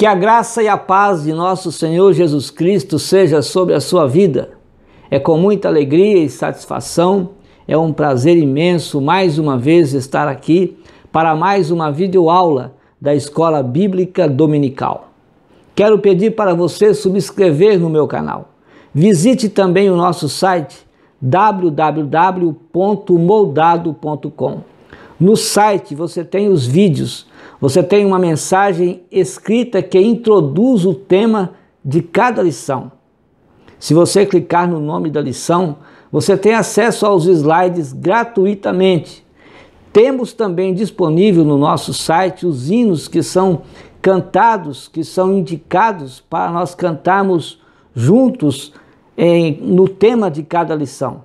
Que a graça e a paz de nosso Senhor Jesus Cristo seja sobre a sua vida. É com muita alegria e satisfação, é um prazer imenso mais uma vez estar aqui para mais uma videoaula da Escola Bíblica Dominical. Quero pedir para você subscrever no meu canal. Visite também o nosso site www.moldado.com. No site você tem os vídeos, você tem uma mensagem escrita que introduz o tema de cada lição. Se você clicar no nome da lição, você tem acesso aos slides gratuitamente. Temos também disponível no nosso site os hinos que são cantados, que são indicados para nós cantarmos juntos no tema de cada lição.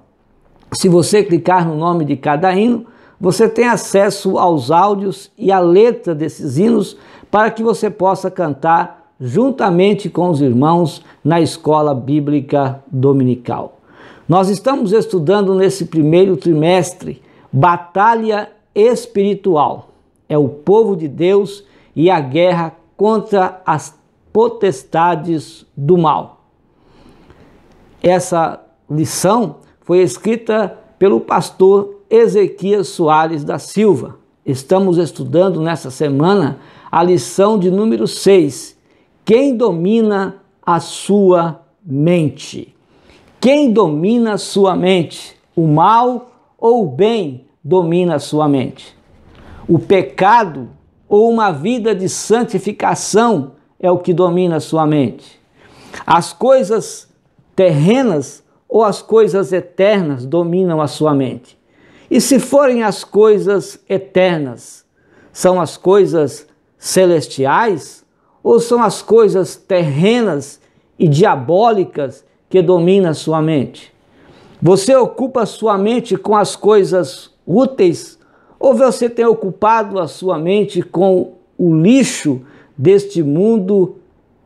Se você clicar no nome de cada hino, você tem acesso aos áudios e à letra desses hinos para que você possa cantar juntamente com os irmãos na Escola Bíblica Dominical. Nós estamos estudando nesse primeiro trimestre Batalha Espiritual. É o povo de Deus e a guerra contra as potestades do mal. Essa lição foi escrita pelo pastor Ezequias Soares da Silva. Estamos estudando nessa semana a lição de número 6. Quem domina a sua mente? Quem domina a sua mente? O mal ou o bem domina a sua mente? O pecado ou uma vida de santificação é o que domina a sua mente? As coisas terrenas ou as coisas eternas dominam a sua mente? E se forem as coisas eternas, são as coisas celestiais ou são as coisas terrenas e diabólicas que dominam a sua mente? Você ocupa a sua mente com as coisas úteis ou você tem ocupado a sua mente com o lixo deste mundo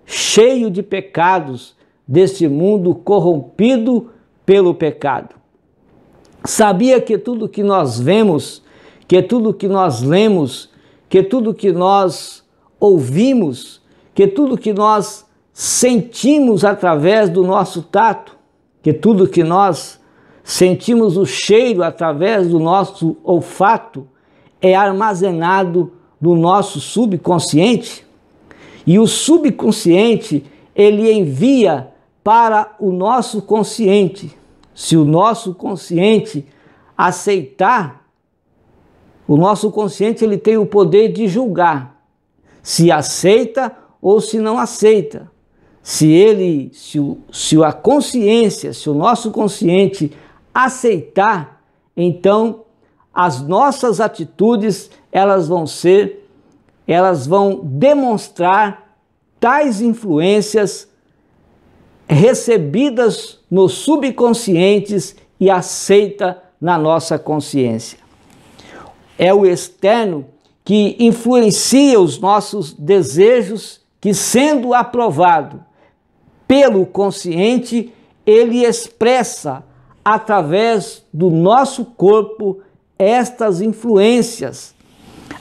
cheio de pecados, deste mundo corrompido pelo pecado? Sabia que tudo que nós vemos, que tudo que nós lemos, que tudo que nós ouvimos, que tudo que nós sentimos através do nosso tato, que tudo que nós sentimos o cheiro através do nosso olfato é armazenado no nosso subconsciente? E o subconsciente, ele envia para o nosso consciente. Se o nosso consciente aceitar, o nosso consciente ele tem o poder de julgar se aceita ou se não aceita. Se a consciência, se o nosso consciente aceitar, então as nossas atitudes elas vão demonstrar tais influências recebidas nos subconscientes e aceita na nossa consciência. É o externo que influencia os nossos desejos, que sendo aprovado pelo consciente, ele expressa através do nosso corpo estas influências.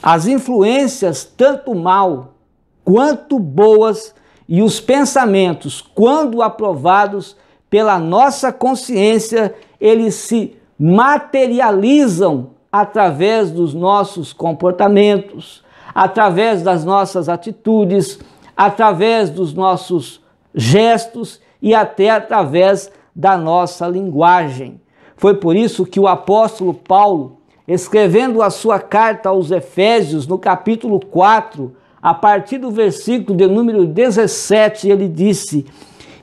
As influências tanto mal quanto boas e os pensamentos, quando aprovados pela nossa consciência, eles se materializam através dos nossos comportamentos, através das nossas atitudes, através dos nossos gestos e até através da nossa linguagem. Foi por isso que o apóstolo Paulo, escrevendo a sua carta aos Efésios, no capítulo 4, a partir do versículo de número 17, ele disse: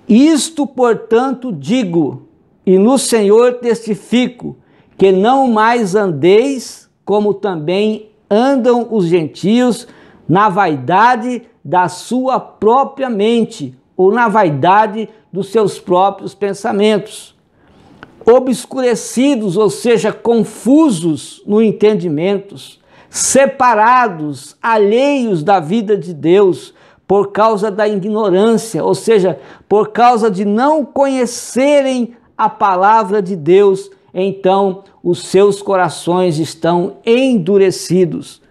isto, portanto, digo, e no Senhor testifico, que não mais andeis como também andam os gentios na vaidade da sua própria mente, ou na vaidade dos seus próprios pensamentos, obscurecidos, ou seja, confusos no entendimento, separados, alheios da vida de Deus, por causa da ignorância, ou seja, por causa de não conhecerem a palavra de Deus, então os seus corações estão endurecidos.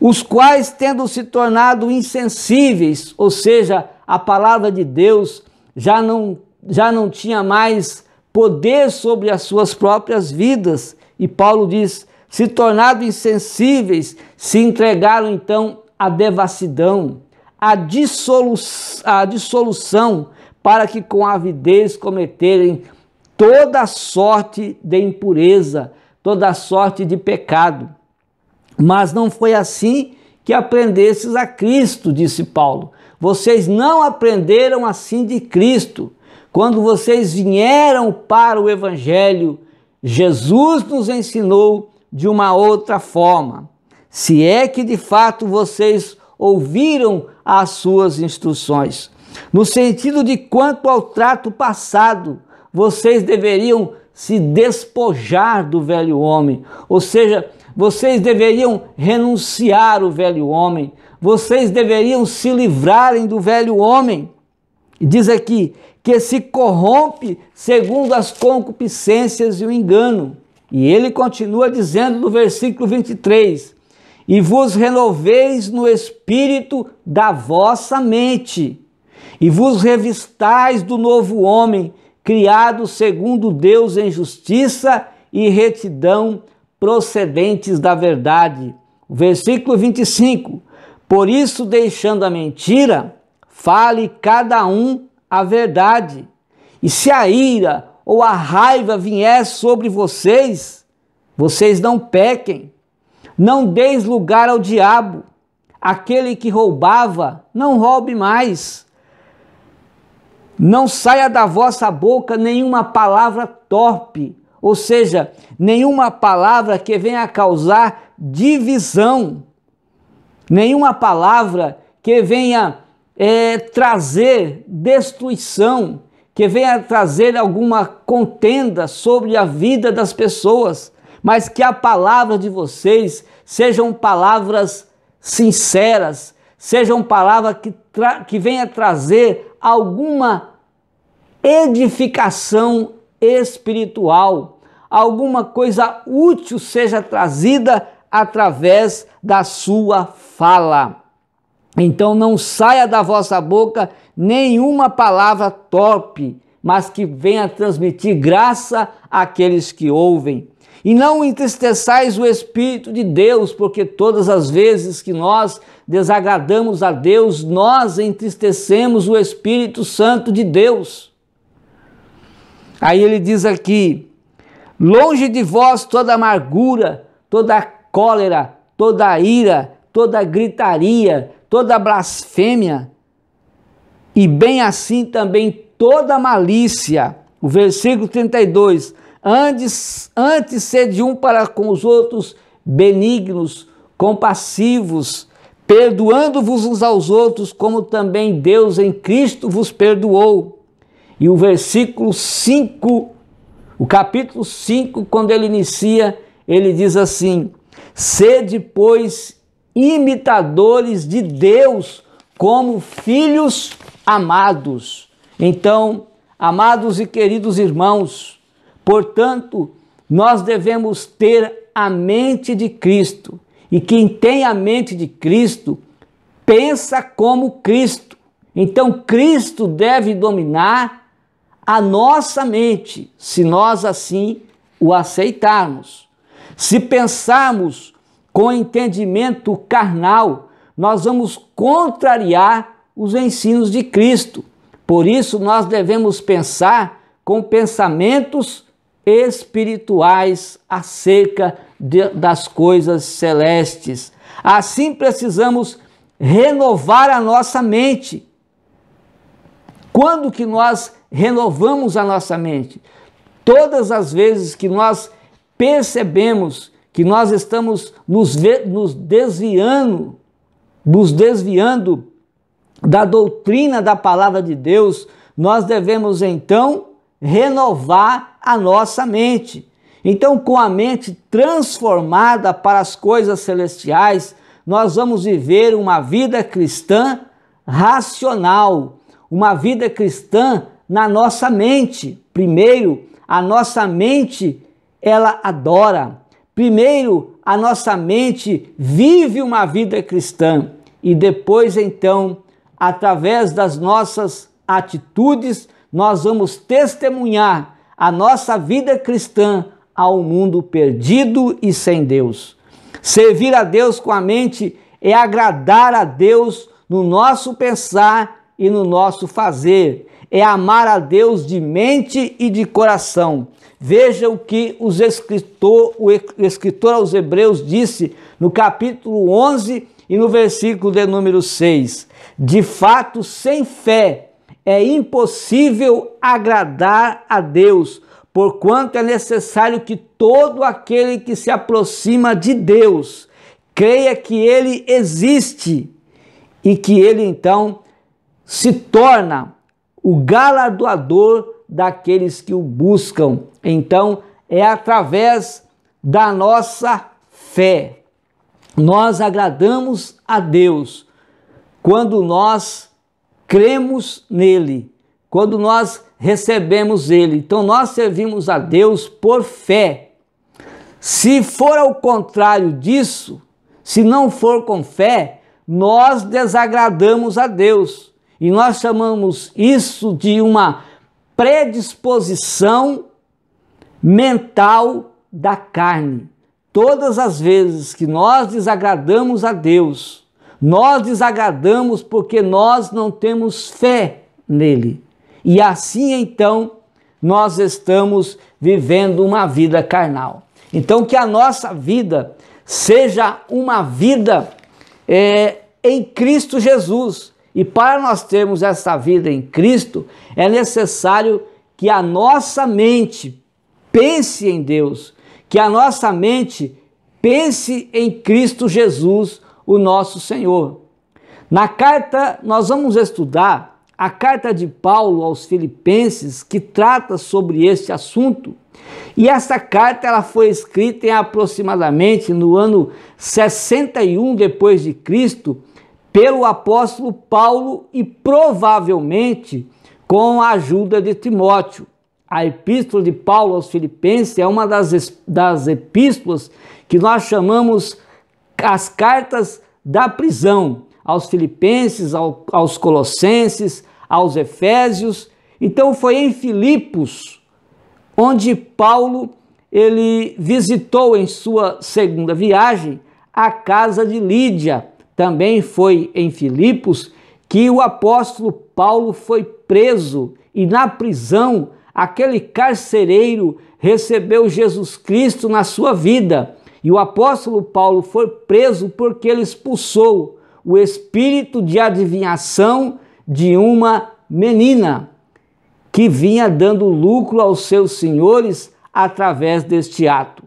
os quais, tendo se tornado insensíveis, ou seja, a palavra de Deus já não tinha mais poder sobre as suas próprias vidas. E Paulo diz, se tornado insensíveis, se entregaram então à devassidão, à dissolução, para que com avidez cometerem toda sorte de impureza, toda sorte de pecado. Mas não foi assim que aprendestes a Cristo, disse Paulo. Vocês não aprenderam assim de Cristo. Quando vocês vieram para o Evangelho, Jesus nos ensinou de uma outra forma. Se é que de fato vocês ouviram as suas instruções. No sentido de quanto ao trato passado, vocês deveriam se despojar do velho homem, ou seja, vocês deveriam renunciar o velho homem, vocês deveriam se livrarem do velho homem. E diz aqui que se corrompe segundo as concupiscências e o engano. E ele continua dizendo no versículo 23, e vos renoveis no espírito da vossa mente, e vos revistais do novo homem, criado segundo Deus em justiça e retidão, procedentes da verdade. Versículo 25, por isso, deixando a mentira, fale cada um a verdade. E se a ira ou a raiva vier sobre vocês, vocês não pequem. Não deis lugar ao diabo. Aquele que roubava, não roube mais. Não saia da vossa boca nenhuma palavra torpe, ou seja, nenhuma palavra que venha a causar divisão, nenhuma palavra que venha trazer destruição, que venha trazer alguma contenda sobre a vida das pessoas, mas que a palavra de vocês sejam palavras sinceras, sejam palavras que venha trazer alguma edificação espiritual, alguma coisa útil seja trazida através da sua fala. Então não saia da vossa boca nenhuma palavra torpe, mas que venha transmitir graça àqueles que ouvem. E não entristeçais o Espírito de Deus, porque todas as vezes que nós desagradamos a Deus, nós entristecemos o Espírito Santo de Deus. Aí ele diz aqui, longe de vós toda amargura, toda cólera, toda ira, toda gritaria, toda blasfêmia, e bem assim também toda malícia. O versículo 32, antes sede um para com os outros benignos, compassivos, perdoando-vos uns aos outros, como também Deus em Cristo vos perdoou. E o versículo 5, o capítulo 5, quando ele inicia, ele diz assim, sede, pois, imitadores de Deus, como filhos amados. Então, amados e queridos irmãos, portanto, nós devemos ter a mente de Cristo. E quem tem a mente de Cristo, pensa como Cristo. Então, Cristo deve dominar a nossa mente, se nós assim o aceitarmos. Se pensarmos com entendimento carnal, nós vamos contrariar os ensinos de Cristo. Por isso, nós devemos pensar com pensamentos espirituais acerca das coisas celestes. Assim, precisamos renovar a nossa mente. Quando que nós renovamos a nossa mente? Todas as vezes que nós percebemos que nós estamos nos desviando da doutrina da palavra de Deus, nós devemos então renovar a nossa mente. Então, com a mente transformada para as coisas celestiais, nós vamos viver uma vida cristã racional, uma vida cristã na nossa mente. Primeiro, a nossa mente, ela adora. Primeiro, a nossa mente vive uma vida cristã e depois então, através das nossas atitudes, nós vamos testemunhar a nossa vida cristã ao mundo perdido e sem Deus. Servir a Deus com a mente é agradar a Deus no nosso pensar e no nosso fazer. É amar a Deus de mente e de coração. Veja o que o escritor aos Hebreus disse no capítulo 11 e no versículo de número 6. De fato, sem fé é impossível agradar a Deus, porquanto é necessário que todo aquele que se aproxima de Deus creia que Ele existe e que Ele então se torna o galardoador daqueles que o buscam. Então, é através da nossa fé. Nós agradamos a Deus quando nós cremos nele, quando nós recebemos ele. Então, nós servimos a Deus por fé. Se for ao contrário disso, se não for com fé, nós desagradamos a Deus. E nós chamamos isso de uma predisposição mental da carne. Todas as vezes que nós desagradamos a Deus, nós desagradamos porque nós não temos fé nele. E assim então nós estamos vivendo uma vida carnal. Então que a nossa vida seja uma vida em Cristo Jesus. E para nós termos essa vida em Cristo, é necessário que a nossa mente pense em Deus, que a nossa mente pense em Cristo Jesus, o nosso Senhor. Na carta, nós vamos estudar a carta de Paulo aos Filipenses, que trata sobre este assunto. E essa carta ela foi escrita em aproximadamente no ano 61 depois de Cristo, pelo apóstolo Paulo e provavelmente com a ajuda de Timóteo. A epístola de Paulo aos Filipenses é uma das epístolas que nós chamamos as cartas da prisão, aos Filipenses, aos Colossenses, aos Efésios. Então foi em Filipos onde Paulo ele visitou em sua segunda viagem a casa de Lídia. Também foi em Filipos que o apóstolo Paulo foi preso e na prisão aquele carcereiro recebeu Jesus Cristo na sua vida. E o apóstolo Paulo foi preso porque ele expulsou o espírito de adivinhação de uma menina que vinha dando lucro aos seus senhores através deste ato.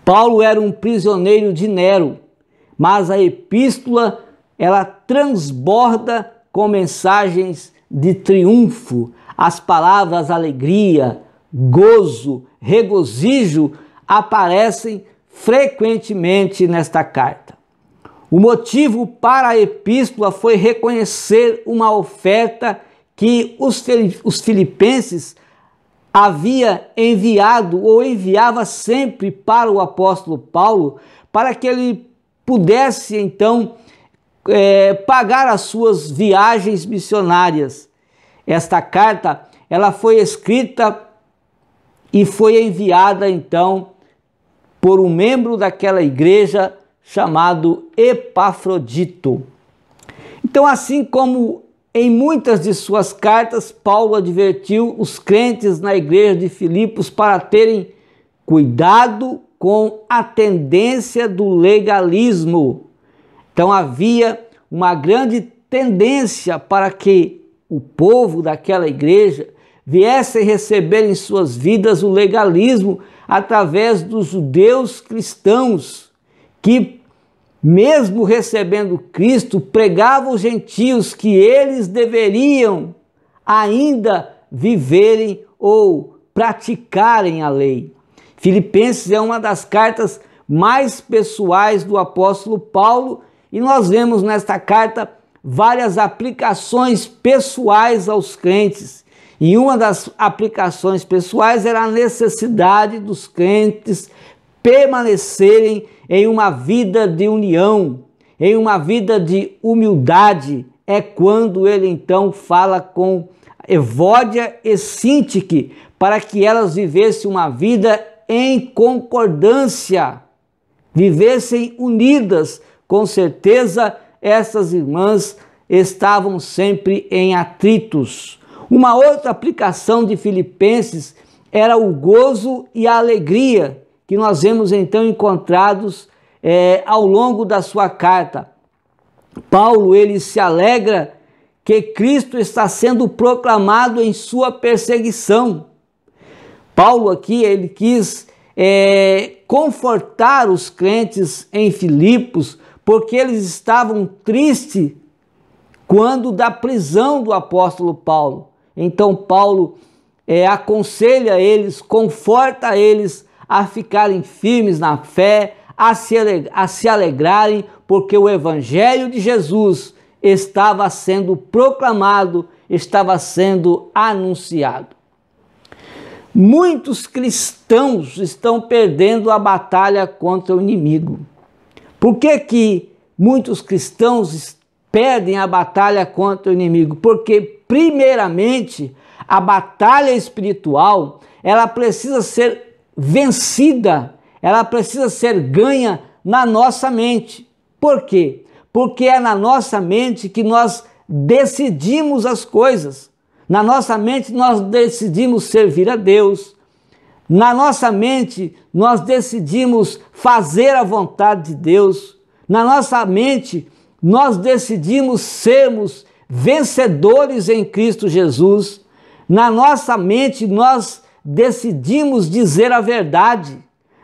Paulo era um prisioneiro de Nero, mas a epístola ela transborda com mensagens de triunfo. As palavras alegria, gozo, regozijo aparecem frequentemente nesta carta. O motivo para a epístola foi reconhecer uma oferta que os filipenses havia enviado ou enviava sempre para o apóstolo Paulo, para que ele pudesse então pagar as suas viagens missionárias. Esta carta ela foi escrita e foi enviada então por um membro daquela igreja chamado Epafrodito. Então, assim como em muitas de suas cartas, Paulo advertiu os crentes na igreja de Filipos para terem cuidado com a tendência do legalismo. Então havia uma grande tendência para que o povo daquela igreja viesse receber em suas vidas o legalismo através dos judeus cristãos, que mesmo recebendo Cristo, pregavam aos gentios que eles deveriam ainda viverem ou praticarem a lei. Filipenses é uma das cartas mais pessoais do apóstolo Paulo e nós vemos nesta carta várias aplicações pessoais aos crentes. E uma das aplicações pessoais era a necessidade dos crentes permanecerem em uma vida de união, em uma vida de humildade, é quando ele então fala com Evódia e Sintique para que elas vivessem uma vida em concordância, vivessem unidas. Com certeza essas irmãs estavam sempre em atritos. Uma outra aplicação de Filipenses era o gozo e a alegria, que nós vemos então encontrados ao longo da sua carta. Paulo, ele se alegra que Cristo está sendo proclamado em sua perseguição. Paulo aqui, ele quis confortar os crentes em Filipos, porque eles estavam tristes quando da prisão do apóstolo Paulo. Então Paulo aconselha eles, conforta eles a ficarem firmes na fé, a se alegrarem, porque o evangelho de Jesus estava sendo proclamado, estava sendo anunciado. Muitos cristãos estão perdendo a batalha contra o inimigo. Por que muitos cristãos perdem a batalha contra o inimigo? Porque, primeiramente, a batalha espiritual, ela precisa ser vencida, ela precisa ser ganha na nossa mente. Por quê? Porque é na nossa mente que nós decidimos as coisas. Na nossa mente nós decidimos servir a Deus. Na nossa mente nós decidimos fazer a vontade de Deus. Na nossa mente nós decidimos sermos vencedores em Cristo Jesus. Na nossa mente nós decidimos dizer a verdade.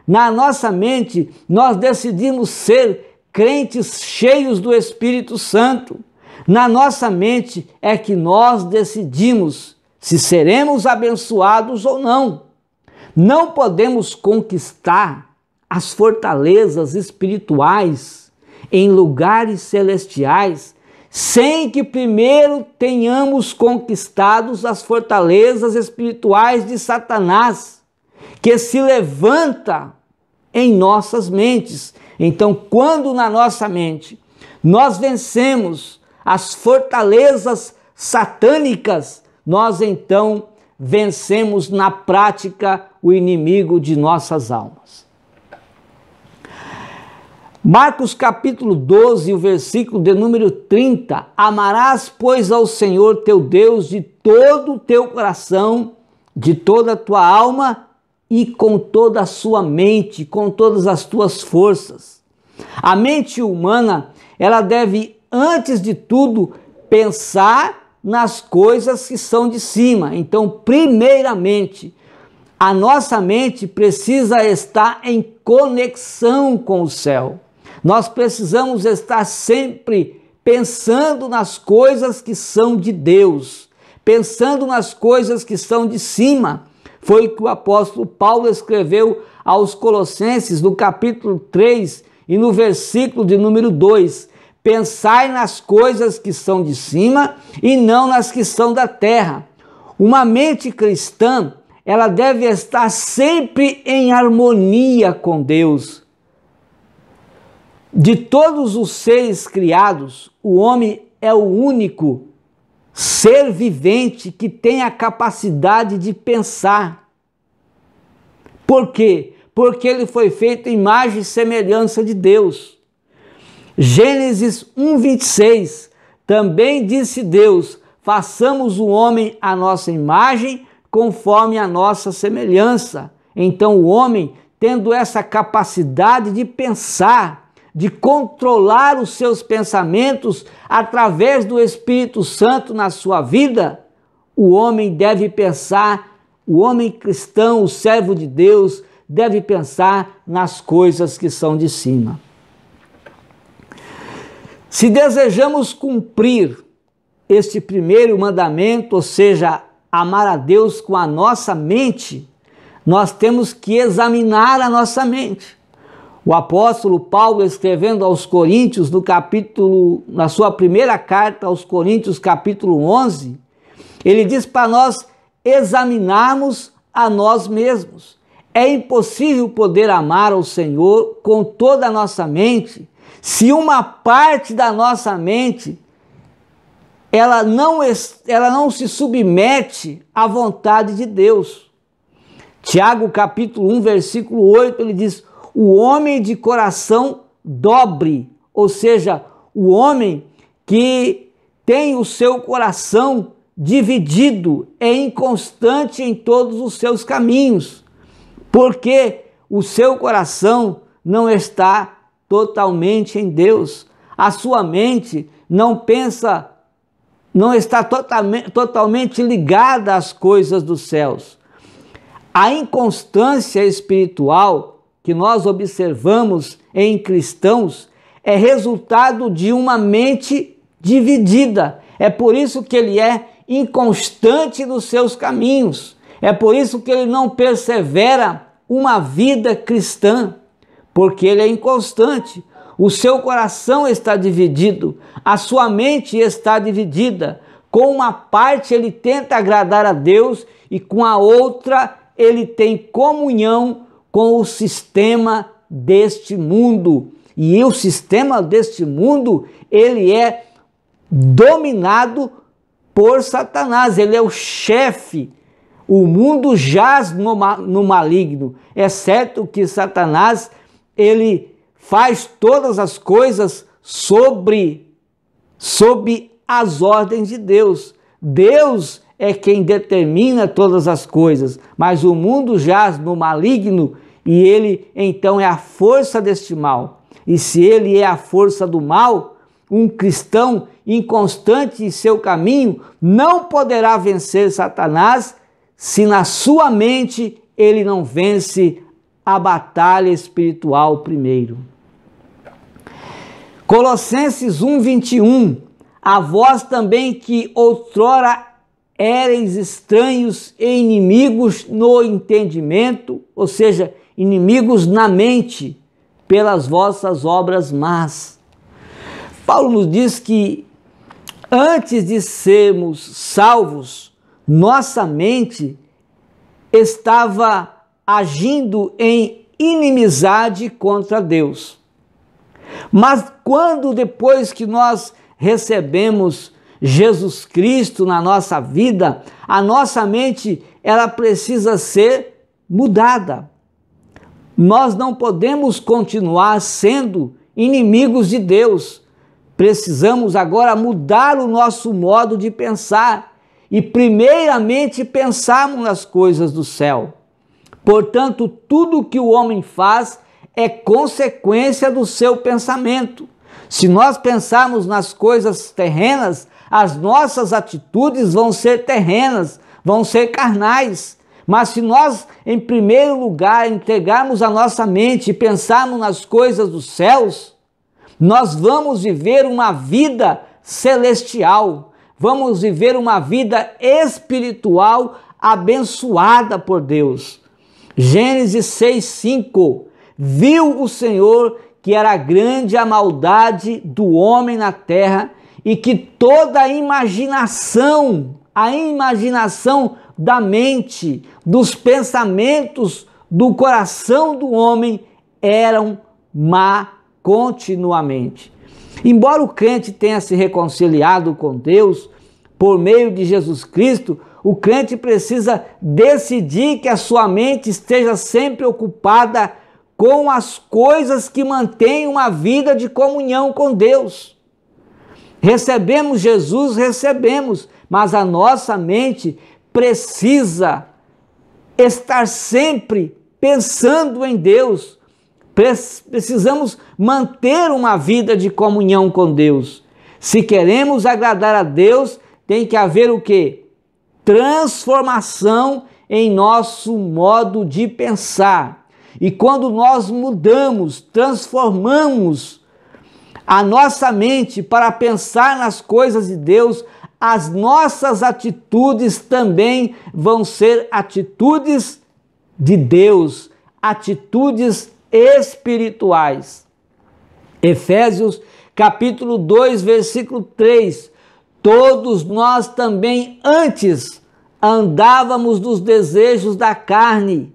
Na nossa mente nós decidimos ser crentes cheios do Espírito Santo. Na nossa mente é que nós decidimos se seremos abençoados ou não. Não podemos conquistar as fortalezas espirituais em lugares celestiais sem que primeiro tenhamos conquistado as fortalezas espirituais de Satanás, que se levanta em nossas mentes. Então, quando na nossa mente nós vencemos as fortalezas satânicas, nós então vencemos na prática o inimigo de nossas almas. Marcos capítulo 12, o versículo de número 30. Amarás, pois, ao Senhor teu Deus de todo o teu coração, de toda a tua alma e com toda a sua mente, com todas as tuas forças. A mente humana, ela deve, antes de tudo, pensar nas coisas que são de cima. Então, primeiramente, a nossa mente precisa estar em conexão com o céu. Nós precisamos estar sempre pensando nas coisas que são de Deus, pensando nas coisas que são de cima. Foi o que o apóstolo Paulo escreveu aos Colossenses, no capítulo 3 e no versículo de número 2. Pensai nas coisas que são de cima e não nas que são da terra. Uma mente cristã, ela deve estar sempre em harmonia com Deus. De todos os seres criados, o homem é o único ser vivente que tem a capacidade de pensar. Por quê? Porque ele foi feito em imagem e semelhança de Deus. Gênesis 1:26, também disse Deus, façamos o homem à nossa imagem, conforme a nossa semelhança. Então o homem, tendo essa capacidade de pensar, de controlar os seus pensamentos através do Espírito Santo na sua vida, o homem deve pensar, o homem cristão, o servo de Deus, deve pensar nas coisas que são de cima. Se desejamos cumprir este primeiro mandamento, ou seja, amar a Deus com a nossa mente, nós temos que examinar a nossa mente. O apóstolo Paulo, escrevendo aos Coríntios, na sua primeira carta aos Coríntios, capítulo 11, ele diz para nós examinarmos a nós mesmos. É impossível poder amar ao Senhor com toda a nossa mente se uma parte da nossa mente ela não se submete à vontade de Deus. Tiago capítulo 1, versículo 8, ele diz: o homem de coração dobre, ou seja, o homem que tem o seu coração dividido, é inconstante em todos os seus caminhos, porque o seu coração não está totalmente em Deus. A sua mente não está totalmente ligada às coisas dos céus. A inconstância espiritual que nós observamos em cristãos é resultado de uma mente dividida. É por isso que ele é inconstante nos seus caminhos. É por isso que ele não persevera uma vida cristã, porque ele é inconstante. O seu coração está dividido, a sua mente está dividida. Com uma parte ele tenta agradar a Deus e com a outra ele tem comunhão com o sistema deste mundo. E o sistema deste mundo, ele é dominado por Satanás, ele é o chefe. O mundo jaz no maligno. É certo que Satanás, ele faz todas as coisas sob as ordens de Deus. Deus é quem determina todas as coisas, mas o mundo jaz no maligno e ele então é a força deste mal. E se ele é a força do mal, um cristão inconstante em seu caminho não poderá vencer Satanás se na sua mente ele não vence a batalha espiritual primeiro. Colossenses 1:21, a vós também que outrora éreis estranhos e inimigos no entendimento, ou seja, inimigos na mente, pelas vossas obras más. Paulo nos diz que antes de sermos salvos, nossa mente estava agindo em inimizade contra Deus. Mas quando depois que nós recebemos Jesus Cristo na nossa vida, a nossa mente ela precisa ser mudada. Nós não podemos continuar sendo inimigos de Deus. Precisamos agora mudar o nosso modo de pensar e primeiramente pensarmos nas coisas do céu. Portanto, tudo que o homem faz é consequência do seu pensamento. Se nós pensarmos nas coisas terrenas, as nossas atitudes vão ser terrenas, vão ser carnais. Mas se nós, em primeiro lugar, entregarmos a nossa mente e pensarmos nas coisas dos céus, nós vamos viver uma vida celestial, vamos viver uma vida espiritual abençoada por Deus. Gênesis 6:5, viu o Senhor que era grande a maldade do homem na terra e que toda a imaginação da mente, dos pensamentos do coração do homem eram má continuamente. Embora o crente tenha se reconciliado com Deus por meio de Jesus Cristo, o crente precisa decidir que a sua mente esteja sempre ocupada com as coisas que mantêm uma vida de comunhão com Deus. Recebemos Jesus, mas a nossa mente precisa estar sempre pensando em Deus. Precisamos manter uma vida de comunhão com Deus. Se queremos agradar a Deus, tem que haver o quê? Transformação em nosso modo de pensar. E quando nós mudamos, transformamos a nossa mente para pensar nas coisas de Deus, as nossas atitudes também vão ser atitudes de Deus, atitudes espirituais. Efésios capítulo 2, versículo 3. Todos nós também antes andávamos nos desejos da carne,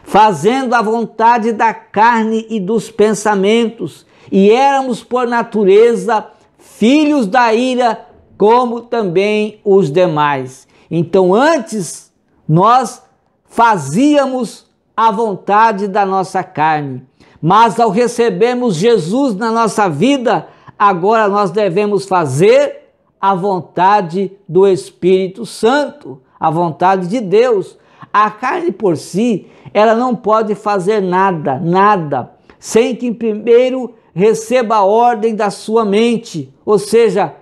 fazendo a vontade da carne e dos pensamentos, e éramos por natureza filhos da ira, como também os demais. Então antes nós fazíamos a vontade da nossa carne, mas ao recebermos Jesus na nossa vida, agora nós devemos fazer a vontade do Espírito Santo, a vontade de Deus. A carne por si, ela não pode fazer nada, sem que primeiro receba a ordem da sua mente, ou seja,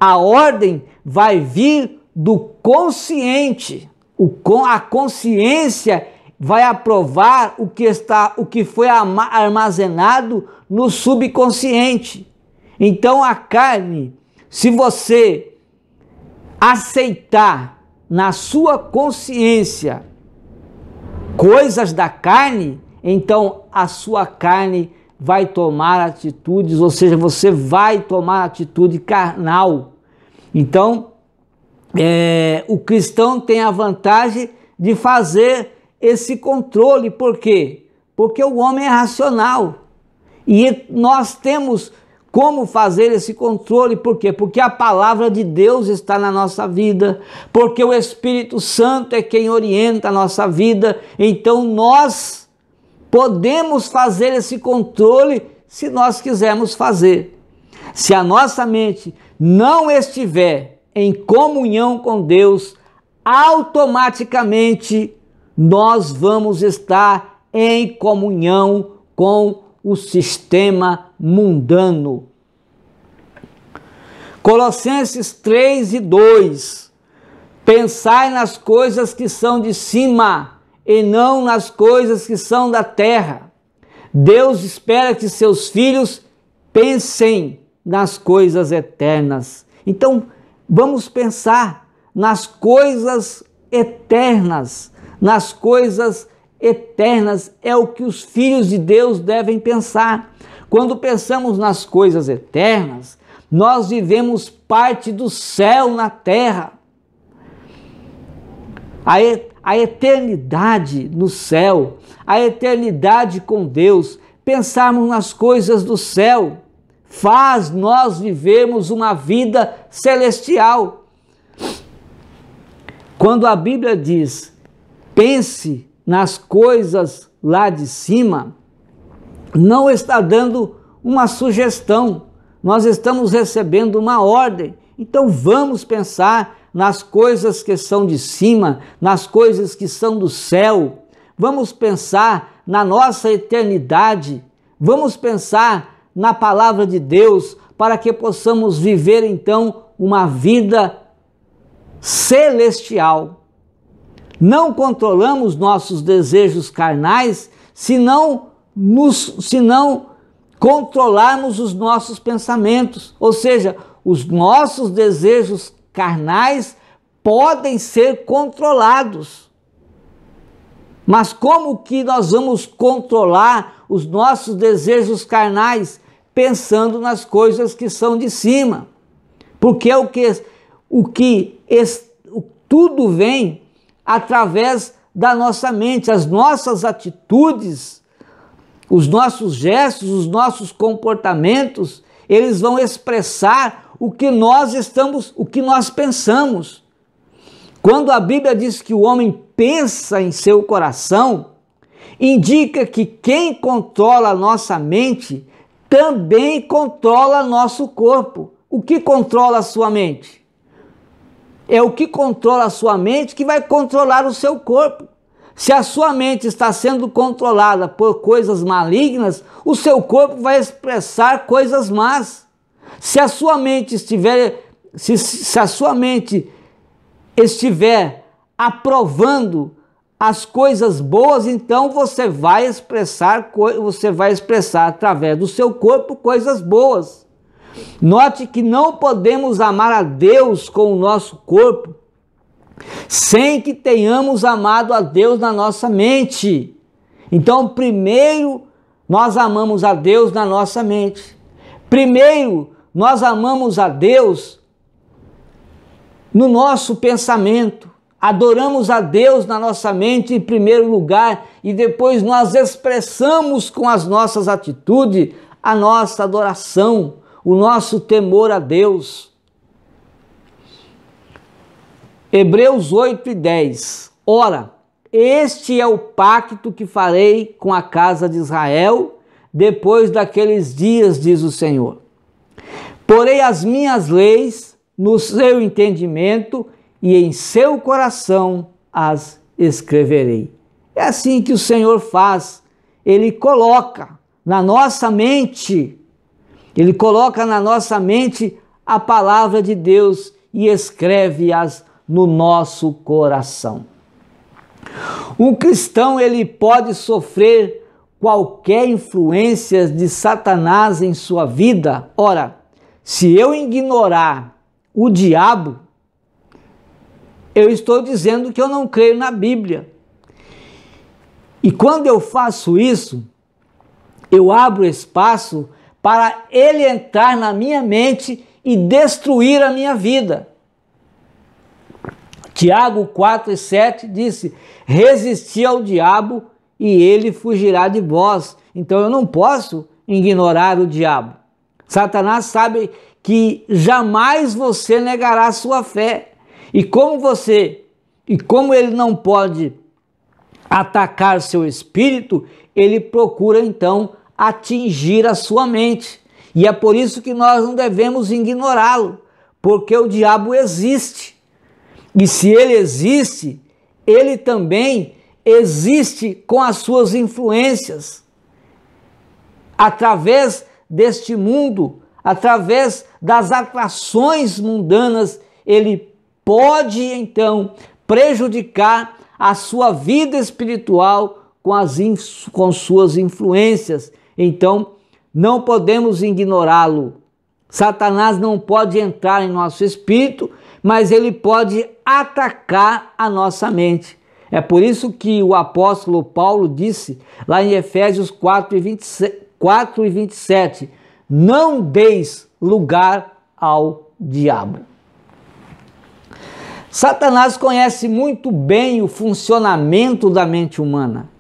a ordem vai vir do consciente. A consciência vai aprovar o que foi armazenado no subconsciente. Então a carne, se você aceitar na sua consciência coisas da carne, então a sua carne vai tomar atitudes, ou seja, você vai tomar atitude carnal. Então, o cristão tem a vantagem de fazer esse controle. Por quê? Porque o homem é racional. E nós temos como fazer esse controle. Por quê? Porque a palavra de Deus está na nossa vida. Porque o Espírito Santo é quem orienta a nossa vida. Então nós podemos fazer esse controle se nós quisermos fazer. Se a nossa mente não estiver em comunhão com Deus, automaticamente nós vamos estar em comunhão com o sistema mundano. Colossenses 3:2: Pensai nas coisas que são de cima e não nas coisas que são da terra. Deus espera que seus filhos pensem nas coisas eternas. Então, vamos pensar nas coisas eternas. Nas coisas eternas é o que os filhos de Deus devem pensar. Quando pensamos nas coisas eternas, nós vivemos parte do céu na terra. A eternidade no céu, a eternidade com Deus, pensarmos nas coisas do céu, faz nós vivermos uma vida celestial. Quando a Bíblia diz, pense nas coisas lá de cima, não está dando uma sugestão, nós estamos recebendo uma ordem. Então vamos pensar nas coisas que são de cima, nas coisas que são do céu. Vamos pensar na nossa eternidade. Vamos pensar na palavra de Deus para que possamos viver então uma vida celestial. Não controlamos nossos desejos carnais se não controlarmos os nossos pensamentos, ou seja, os nossos desejos carnais podem ser controlados. Mas como que nós vamos controlar os nossos desejos carnais? Pensando nas coisas que são de cima. Porque tudo vem através da nossa mente, as nossas atitudes, os nossos gestos, os nossos comportamentos, eles vão expressar o que nós pensamos. Quando a Bíblia diz que o homem pensa em seu coração, indica que quem controla a nossa mente também controla nosso corpo. O que controla a sua mente? É o que controla a sua mente que vai controlar o seu corpo. Se a sua mente está sendo controlada por coisas malignas, o seu corpo vai expressar coisas más. Se a sua mente estiver aprovando as coisas boas, então você vai expressar através do seu corpo coisas boas. Note que não podemos amar a Deus com o nosso corpo sem que tenhamos amado a Deus na nossa mente. Então, primeiro nós amamos a Deus na nossa mente. Primeiro nós amamos a Deus no nosso pensamento. adoramos a Deus na nossa mente em primeiro lugar e depois nós expressamos com as nossas atitudes a nossa adoração, o nosso temor a Deus. Hebreus 8:10. Ora, este é o pacto que farei com a casa de Israel depois daqueles dias, diz o Senhor. Porei as minhas leis no seu entendimento e em seu coração as escreverei. É assim que o Senhor faz. Ele coloca na nossa mente, a palavra de Deus e escreve-as no nosso coração. Um cristão, ele pode sofrer qualquer influência de Satanás em sua vida. Ora, se eu ignorar o diabo, eu estou dizendo que eu não creio na Bíblia. E quando eu faço isso, eu abro espaço para ele entrar na minha mente e destruir a minha vida. Tiago 4:7 disse: resisti ao diabo e ele fugirá de vós. Então eu não posso ignorar o diabo. Satanás sabe que jamais você negará a sua fé. E como ele não pode atacar seu espírito, ele procura então atingir a sua mente. E é por isso que nós não devemos ignorá-lo, porque o diabo existe. E se ele existe, ele também existe com as suas influências. Através deste mundo, através das atrações mundanas, ele pode então prejudicar a sua vida espiritual com suas influências. Então, não podemos ignorá-lo. Satanás não pode entrar em nosso espírito, mas ele pode atacar a nossa mente. É por isso que o apóstolo Paulo disse, lá em Efésios 4:27, não deis lugar ao diabo. Satanás conhece muito bem o funcionamento da mente humana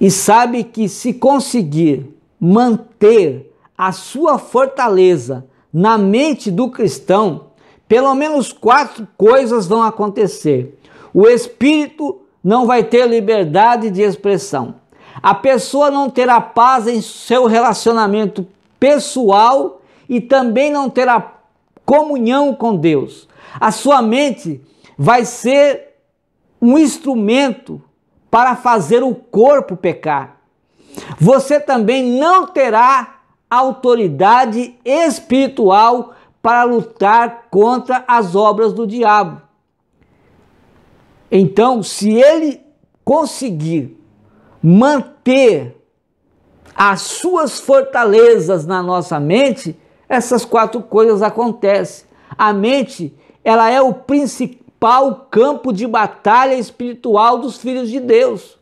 e sabe que se conseguir manter a sua fortaleza na mente do cristão, pelo menos 4 coisas vão acontecer. O espírito não vai ter liberdade de expressão. A pessoa não terá paz em seu relacionamento pessoal e também não terá comunhão com Deus. A sua mente vai ser um instrumento para fazer o corpo pecar. Você também não terá autoridade espiritual para lutar contra as obras do diabo. Então, se ele conseguir manter as suas fortalezas na nossa mente, essas 4 coisas acontecem. A mente, ela é o principal campo de batalha espiritual dos filhos de Deus.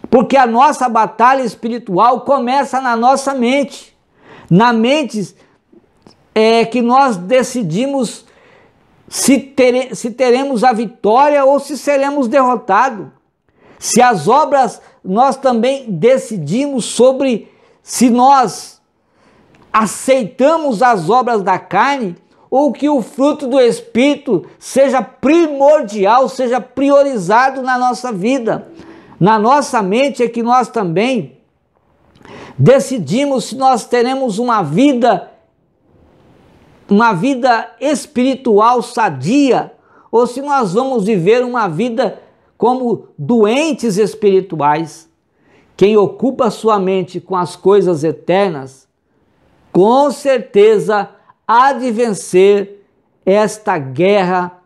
Porque a nossa batalha espiritual começa na nossa mente. Na mente é que nós decidimos se teremos a vitória ou se seremos derrotados. Se as obras, nós também decidimos sobre se nós aceitamos as obras da carne ou que o fruto do Espírito seja primordial, seja priorizado na nossa vida. Na nossa mente é que nós também decidimos se nós teremos uma vida espiritual sadia ou se nós vamos viver uma vida como doentes espirituais. Quem ocupa sua mente com as coisas eternas, com certeza há de vencer esta guerra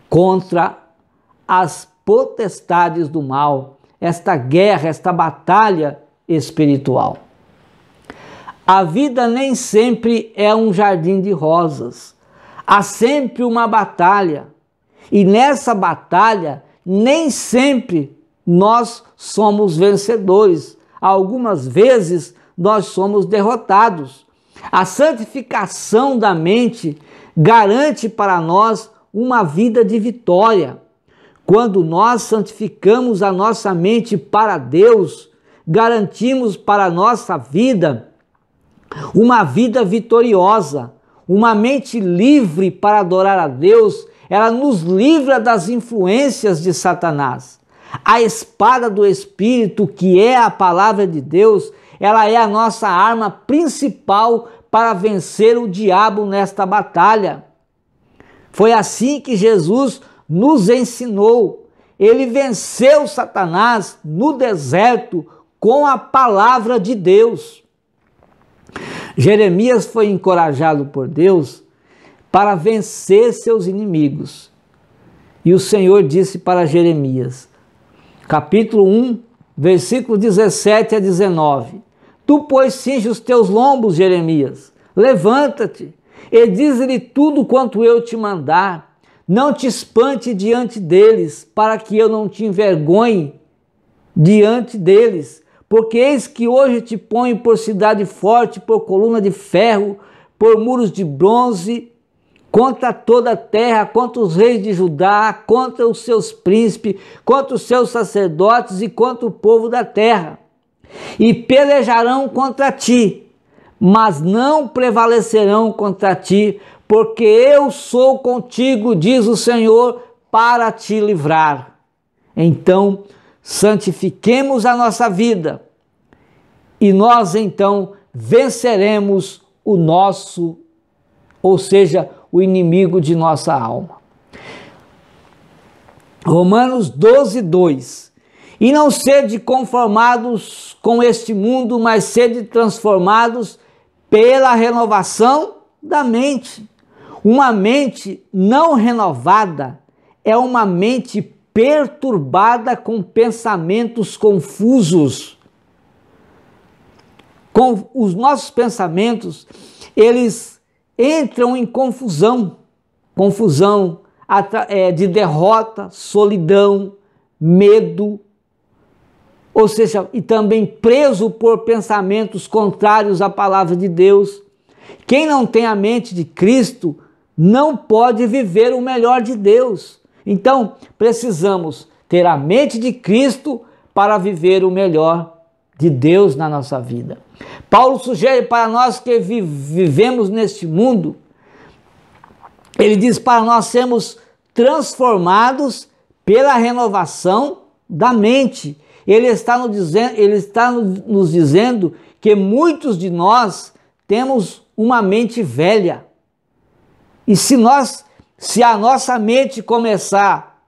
contra as potestades do mal, esta guerra, esta batalha espiritual. A vida nem sempre é um jardim de rosas. Há sempre uma batalha. E nessa batalha, nem sempre nós somos vencedores. Algumas vezes nós somos derrotados. A santificação da mente garante para nós uma vida de vitória. Quando nós santificamos a nossa mente para Deus, garantimos para a nossa vida uma vida vitoriosa, uma mente livre para adorar a Deus. Ela nos livra das influências de Satanás. A espada do Espírito, que é a palavra de Deus, ela é a nossa arma principal para vencer o diabo nesta batalha. Foi assim que Jesus nos ensinou. Ele venceu Satanás no deserto com a palavra de Deus. Jeremias foi encorajado por Deus para vencer seus inimigos. E o Senhor disse para Jeremias, capítulo 1, versículo 17 a 19: Tu, pois, cinge os teus lombos, Jeremias, levanta-te e diz-lhe tudo quanto eu te mandar. Não te espante diante deles, para que eu não te envergonhe diante deles. Porque eis que hoje te ponho por cidade forte, por coluna de ferro, por muros de bronze, contra toda a terra, contra os reis de Judá, contra os seus príncipes, contra os seus sacerdotes e contra o povo da terra. E pelejarão contra ti, mas não prevalecerão contra ti, porque eu sou contigo, diz o Senhor, para te livrar. Então, santifiquemos a nossa vida e nós então venceremos o nosso, ou seja, o inimigo de nossa alma. Romanos 12, 2: E não sede conformados com este mundo, mas sede transformados pela renovação da mente. Uma mente não renovada é uma mente perturbada com pensamentos confusos. Com os nossos pensamentos, eles entram em confusão de derrota, solidão, medo, ou seja, e também preso por pensamentos contrários à palavra de Deus. Quem não tem a mente de Cristo não pode viver o melhor de Deus. Então, precisamos ter a mente de Cristo para viver o melhor de Deus na nossa vida. Paulo sugere para nós que vivemos neste mundo, ele diz para nós sermos transformados pela renovação da mente. Ele está nos dizendo que muitos de nós temos uma mente velha. E se a nossa mente começar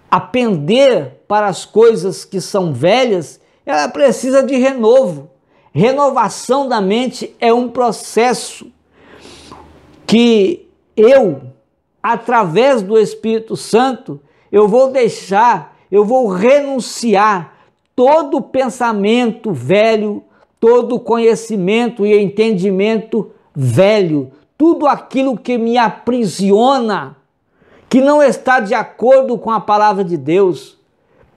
a pender para as coisas que são velhas, ela precisa de renovo. Renovação da mente é um processo que através do Espírito Santo, eu vou renunciar todo pensamento velho, todo conhecimento e entendimento velho, tudo aquilo que me aprisiona, que não está de acordo com a palavra de Deus.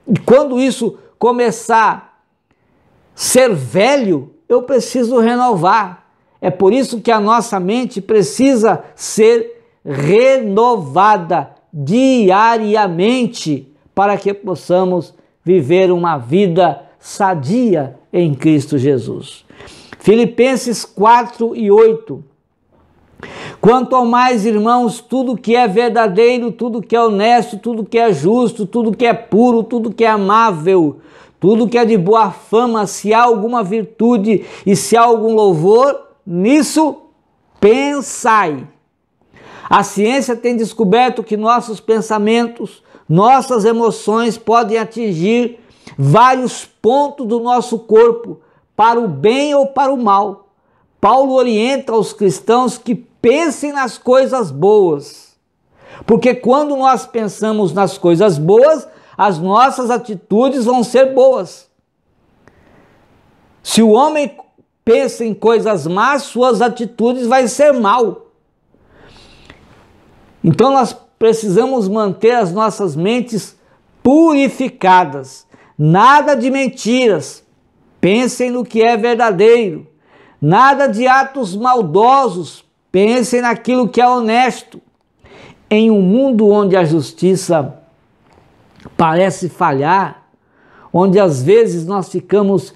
E quando isso começar a ser velho, eu preciso renovar. É por isso que a nossa mente precisa ser renovada diariamente, para que possamos viver uma vida sadia em Cristo Jesus. Filipenses 4 e 8. Quanto ao mais, irmãos, tudo que é verdadeiro, tudo que é honesto, tudo que é justo, tudo que é puro, tudo que é amável, tudo que é de boa fama, se há alguma virtude e se há algum louvor, nisso pensai. A ciência tem descoberto que nossos pensamentos, nossas emoções podem atingir vários pontos do nosso corpo, para o bem ou para o mal. Paulo orienta os cristãos que pensem nas coisas boas, porque quando nós pensamos nas coisas boas, as nossas atitudes vão ser boas. Se o homem pensa em coisas más, suas atitudes vão ser mal. Então nós precisamos manter as nossas mentes purificadas. Nada de mentiras. Pensem no que é verdadeiro. Nada de atos maldosos. Pensem naquilo que é honesto. em um mundo onde a justiça parece falhar, onde às vezes nós ficamos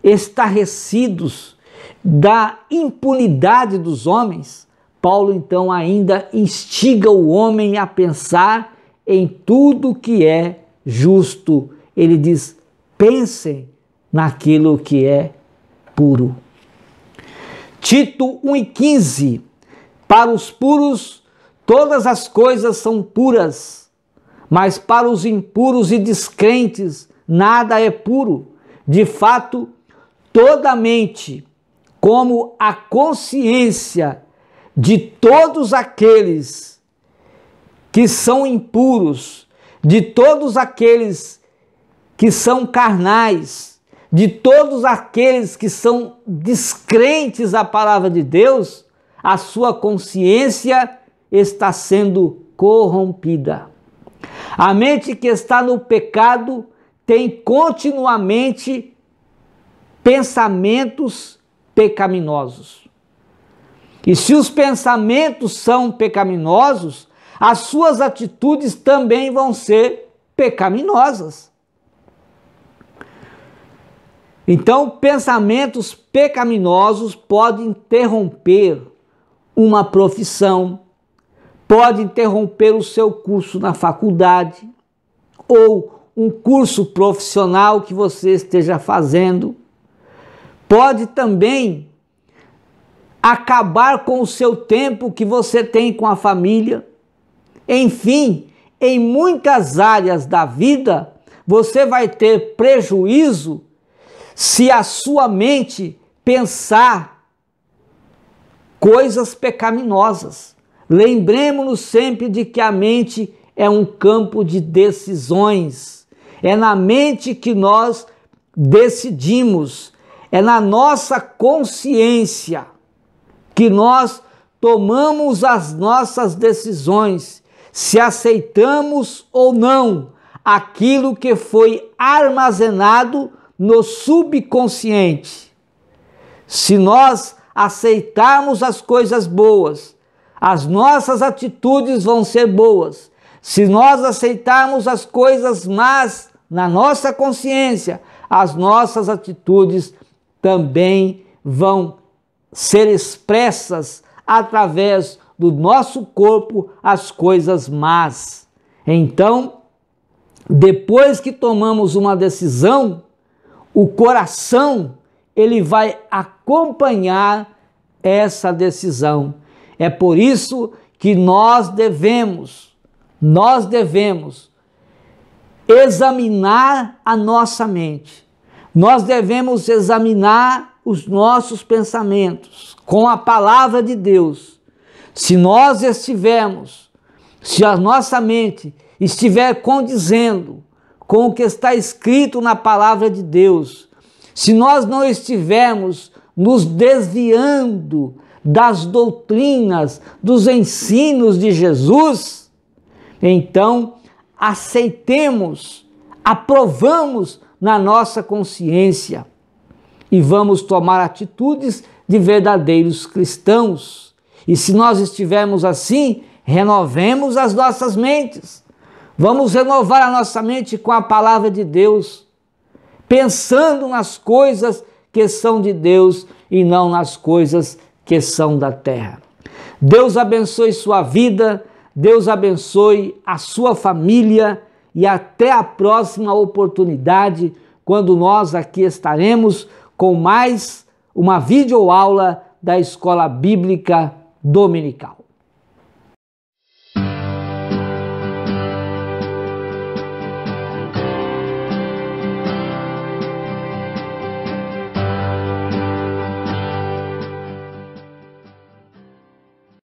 estarrecidos da impunidade dos homens, Paulo então ainda instiga o homem a pensar em tudo que é justo. Ele diz: pensem naquilo que é puro. Tito 1,15: para os puros todas as coisas são puras, mas para os impuros e descrentes nada é puro. De fato, toda a mente, como a consciência de todos aqueles que são impuros, de todos aqueles que são carnais, de todos aqueles que são descrentes à palavra de Deus, a sua consciência está sendo corrompida. A mente que está no pecado tem continuamente pensamentos pecaminosos. E se os pensamentos são pecaminosos, as suas atitudes também vão ser pecaminosas. Então, pensamentos pecaminosos podem interromper uma profissão, pode interromper o seu curso na faculdade ou um curso profissional que você esteja fazendo. Pode também acabar com o seu tempo que você tem com a família. Enfim, em muitas áreas da vida, você vai ter prejuízo se a sua mente pensar coisas pecaminosas. Lembremos-nos sempre de que a mente é um campo de decisões. É na mente que nós decidimos, é na nossa consciência que nós tomamos as nossas decisões, se aceitamos ou não aquilo que foi armazenado no subconsciente. Se nós aceitarmos as coisas boas, as nossas atitudes vão ser boas. Se nós aceitarmos as coisas más na nossa consciência, as nossas atitudes também vão ser expressas através do nosso corpo, as coisas más. Então, depois que tomamos uma decisão, o coração, ele vai acompanhar essa decisão. É por isso que nós devemos examinar a nossa mente. Nós devemos examinar os nossos pensamentos com a palavra de Deus. Se a nossa mente estiver condizendo com o que está escrito na palavra de Deus, se nós não estivermos nos desviando das doutrinas, dos ensinos de Jesus, então aprovamos na nossa consciência e vamos tomar atitudes de verdadeiros cristãos. E se nós estivermos assim, renovemos as nossas mentes. Vamos renovar a nossa mente com a palavra de Deus, pensando nas coisas que são de Deus e não nas coisas que são da terra. Deus abençoe sua vida, Deus abençoe a sua família e até a próxima oportunidade, quando nós aqui estaremos com mais uma videoaula da Escola Bíblica Dominical.